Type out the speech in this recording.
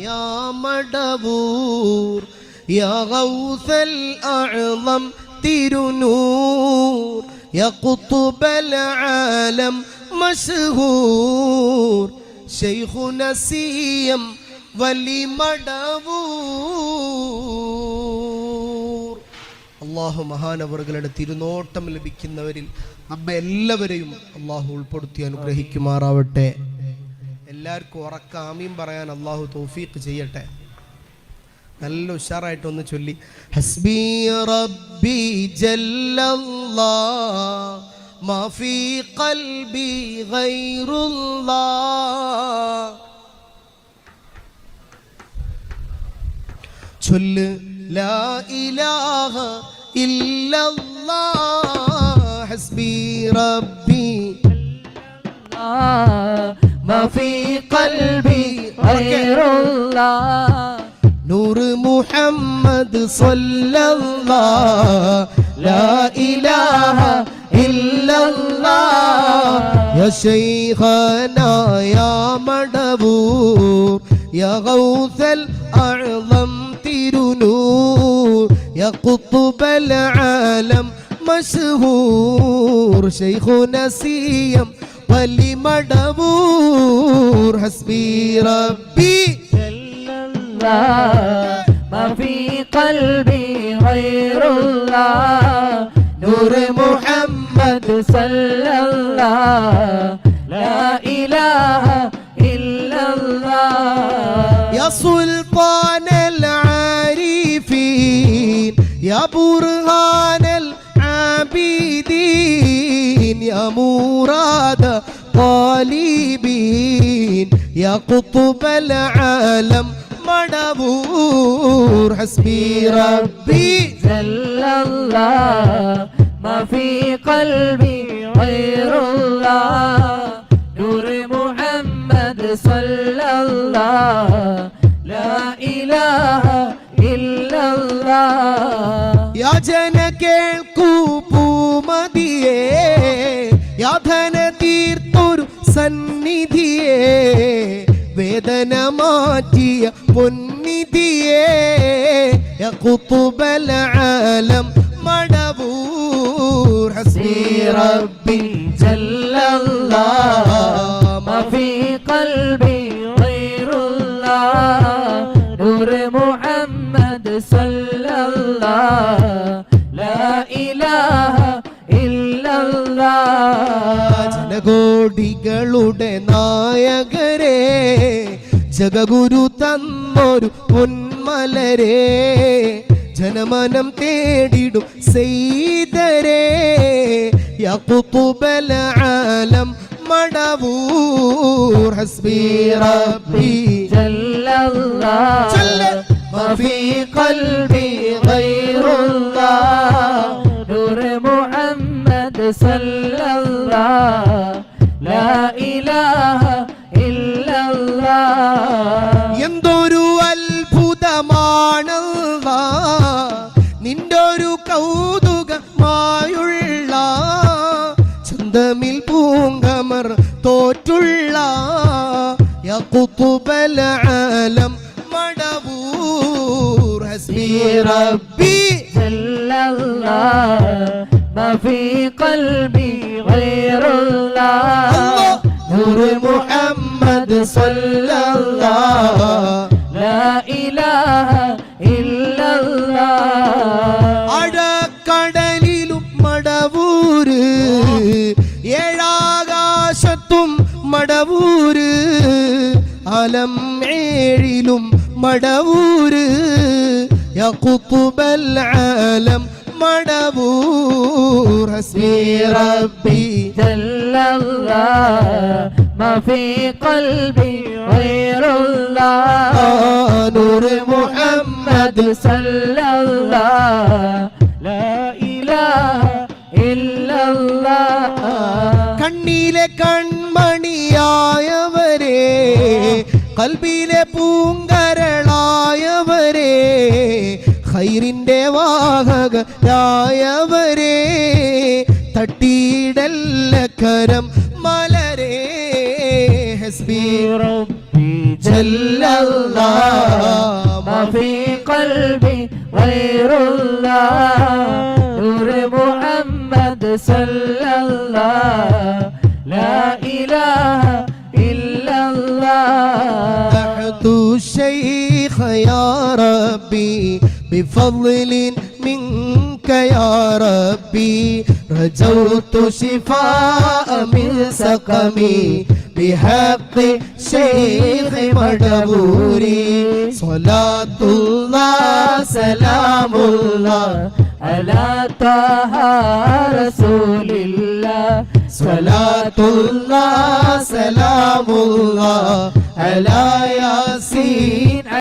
يا مدبور يا غوث الأعظم തിരുനൂർ يا قطب العالم مشهور شيخنا سيم വലി മടവൂർ. അള്ളാഹു മഹാനവറുകളുടെ തിരുനോട്ടം ലഭിക്കുന്നവരിൽ നമ്മെ എല്ലാവരെയും അള്ളാഹു ഉൾപ്പെടുത്തി അനുഗ്രഹിക്കുമാറാവട്ടെ. എല്ലാവർക്കും ഉറക്ക ആമീൻ പറയാൻ അള്ളാഹു തൗഫീഖ് ചെയ്യട്ടെ. നല്ല ഉഷാറായിട്ടൊന്ന് ചൊല്ലി ഹസ്ബി റബ്ബി ജല്ലല്ലാഹ് മാ ഫീ ഖൽബി ഗൈറുല്ലാഹ്. ചൊല്ല് ലാ ഇലാഹ ഇല്ലല്ലാഹ് ഹസ്ബി റബ്ബി മാ ഫീ ഖൽബി ഗൈറുല്ലാഹ് നൂർ മുഹമ്മദ് സ്വല്ലല്ലാഹ് ലാ ഇലാഹ ഇല്ലല്ലാഹ് യാ ശൈഖനാ യാ മടബൂർ യാ ഗൗസൽ അഅ്ളം തിരുനൂർ യാ ഖുത്ബൽ ആലം മശ്ഹൂർ ശൈഖുനാ സിയം വലി മടബൂർ ഹസ്ബി റബ്ബി ما في قلبي غير الله نور محمد صلى الله لا إله إلا الله يا سلطان العارفين يا برهان العابدين يا مراد طالبين يا قطب العالم مدبور حسبي ربي جل الله ما في قلبي غير الله نور محمد صلى الله لا إله إلا الله يا ജനകേൾക്കൂ പൂമതിയേ യാ ധനതീർത്തൊരു സന്നിധിയേ വേദന മാറ്റിയ പൊന്നിധിയേ യാ ഖുത്ബൽ ആലം മടബൂർ ഹസ്ബി റബ്ബി ജല്ലല്ലാഹ് മാ ഫീ ഖൽബി ഗൈറുല്ലാഹ് നൂർ മുഹമ്മദ് സ്വല്ലല്ലാഹ് ലാ ഇലാഹ ഇല്ലല്ലാഹ് ജനകോടികളുടെ നായകരേ ജഗഗുരു തന്നൊരു പൊന്മലരേ ജനമനം തേടിടും സെയ്തരേ യാ ഖുത്ബൽ ആലം മടബൂർ ഹസ്ബി റബ്ബി ജല്ലല്ലാഹ് മാ ഫീ ഖൽബി ഗൈറുല്ലാഹ് നൂർ മുഹമ്മദ് സ്വല്ലല്ലാഹ് ലാ ഇലാഹ ഇല്ലല്ലാഹ് എന്തൊരു അത്ഭുതമാണല്ലാഹ് നിന്റെ ഒരു കൗതുകമായുള്ള ചന്തമിൽ പൂങ്കമർ തോറ്റുള്ള യാ ഖുത്ബൽ ആലം മടബൂർ ഹസ്ബി റബ്ബി ജല്ലല്ലാഹ് മാ ഫീ ഖൽബി ഗൈറുല്ലാഹ് നൂർ മുഹമ്മദ് സ്വല്ലല്ലാഹ് ലാ ഇലാഹ ഇല്ലല്ലാഹ് അടക്കടലിലും മടവൂര് ഏഴാകാശത്തും മടവൂര് അലം ഏഴിലും മടവൂര് യാ ഖുത്ബൽ ആലം മടവൂർ ഹസ്ബി റബ്ബി ജല്ലല്ലാഹ് മാ ഫീ ഖൽബി ഗൈറുല്ലാഹ് നൂർ മുഹമ്മദ് സ്വല്ലല്ലാഹ് ലാ ഇലാഹ ഇല്ലല്ലാഹ് കണ്ണിലെ കൺമണിയായവരേ കൽബിലെ പൂങ്കരളായവരേ ഖൈറിന്റെ വാഹകരായവരേ തട്ടിയിടല്ല കരം മലരേ ഹസ്ബി റബ്ബി جل الله ما في قلبي غير الله نور محمد صلى الله لا إله إلا الله دعت الشيخ يا ربي بفضل منك يا ربي رجوت شفاء من سقمي بحق شيخ مدبوري صلاة الله سلام الله على طه رسول الله صلاة الله سلام الله على ياسين